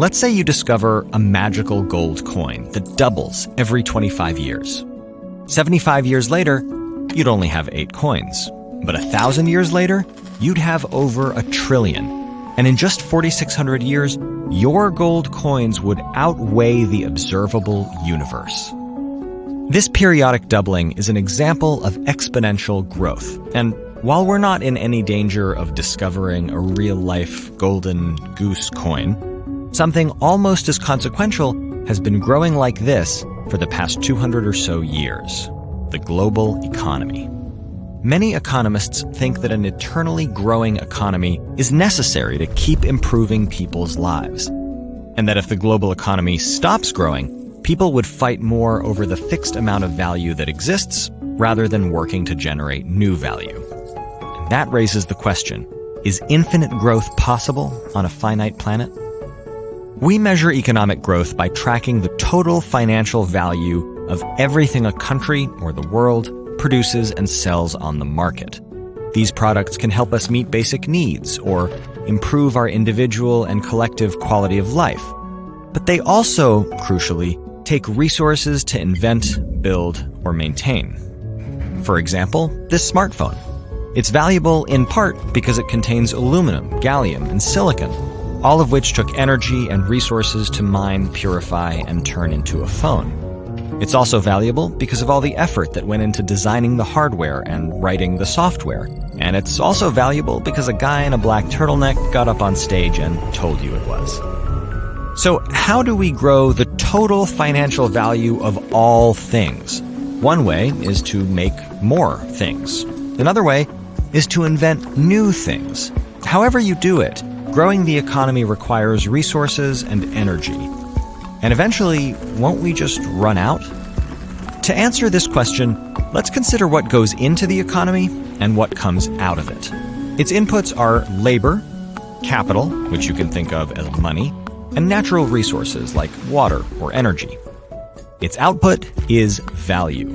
Let's say you discover a magical gold coin that doubles every 25 years. 75 years later, you'd only have 8 coins. But 1,000 years later, you'd have over 1 trillion. And in just 4,600 years, your gold coins would outweigh the observable universe. This periodic doubling is an example of exponential growth. And while we're not in any danger of discovering a real-life golden goose coin, something almost as consequential has been growing like this for the past 200 or so years: the global economy. Many economists think that an eternally growing economy is necessary to keep improving people's lives, and that if the global economy stops growing, people would fight more over the fixed amount of value that exists rather than working to generate new value. And that raises the question, is infinite growth possible on a finite planet? We measure economic growth by tracking the total financial value of everything a country or the world produces and sells on the market. These products can help us meet basic needs or improve our individual and collective quality of life. But they also, crucially, take resources to invent, build, or maintain. For example, this smartphone. It's valuable in part because it contains aluminum, gallium, and silicon, all of which took energy and resources to mine, purify, and turn into a phone. It's also valuable because of all the effort that went into designing the hardware and writing the software. And it's also valuable because a guy in a black turtleneck got up on stage and told you it was. So how do we grow the total financial value of all things? One way is to make more things. Another way is to invent new things. However you do it, growing the economy requires resources and energy. And eventually, won't we just run out? To answer this question, let's consider what goes into the economy and what comes out of it. Its inputs are labor, capital, which you can think of as money, and natural resources like water or energy. Its output is value.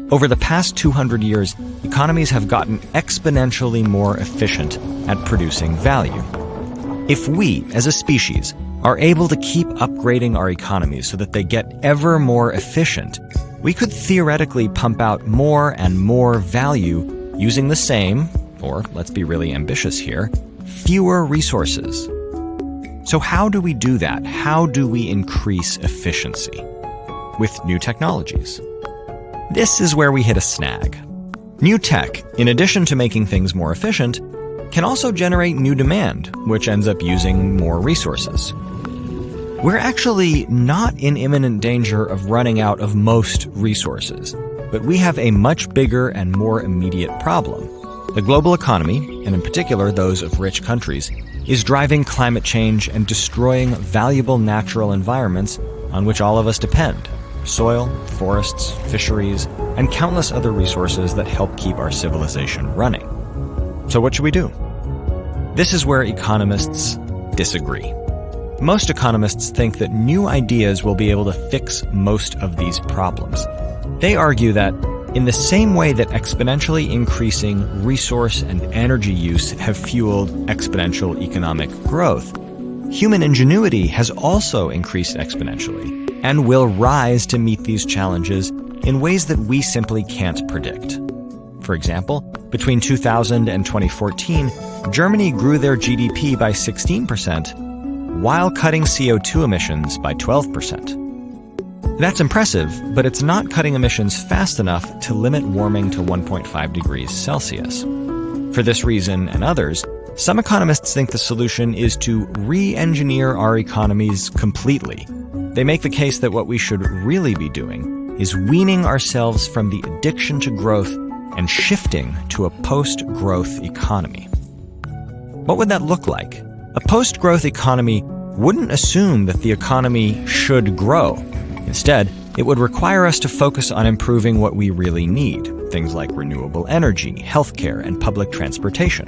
Over the past 200 years, economies have gotten exponentially more efficient at producing value. If we, as a species, are able to keep upgrading our economies so that they get ever more efficient, we could theoretically pump out more and more value using the same, or let's be really ambitious here, fewer resources. So how do we do that? How do we increase efficiency? With new technologies. This is where we hit a snag. New tech, in addition to making things more efficient, can also generate new demand, which ends up using more resources. We're actually not in imminent danger of running out of most resources, but we have a much bigger and more immediate problem. The global economy, and in particular those of rich countries, is driving climate change and destroying valuable natural environments on which all of us depend: soil, forests, fisheries, and countless other resources that help keep our civilization running. So what should we do? This is where economists disagree. Most economists think that new ideas will be able to fix most of these problems. They argue that in the same way that exponentially increasing resource and energy use have fueled exponential economic growth, human ingenuity has also increased exponentially and will rise to meet these challenges in ways that we simply can't predict. For example, between 2000 and 2014, Germany grew their GDP by 16%, while cutting CO2 emissions by 12%. That's impressive, but it's not cutting emissions fast enough to limit warming to 1.5 degrees Celsius. For this reason and others, some economists think the solution is to re-engineer our economies completely. They make the case that what we should really be doing is weaning ourselves from the addiction to growth and shifting to a post-growth economy. What would that look like? A post-growth economy wouldn't assume that the economy should grow. Instead, it would require us to focus on improving what we really need, things like renewable energy, healthcare, and public transportation.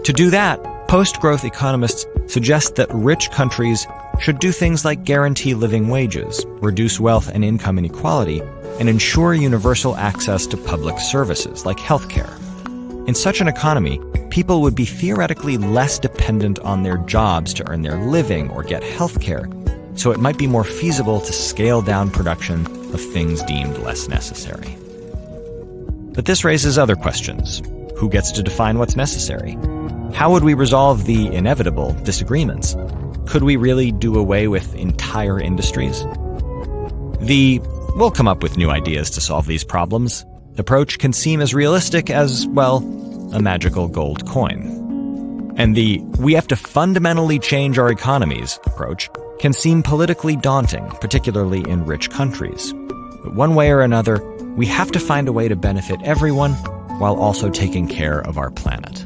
To do that, post-growth economists suggest that rich countries should do things like guarantee living wages, reduce wealth and income inequality, and ensure universal access to public services like healthcare. In such an economy, people would be theoretically less dependent on their jobs to earn their living or get healthcare, so it might be more feasible to scale down production of things deemed less necessary. But this raises other questions. Who gets to define what's necessary? How would we resolve the inevitable disagreements? Could we really do away with entire industries? The "we'll come up with new ideas to solve these problems" approach can seem as realistic as, well, a magical gold coin. And the "we have to fundamentally change our economies" approach can seem politically daunting, particularly in rich countries. But one way or another, we have to find a way to benefit everyone while also taking care of our planet.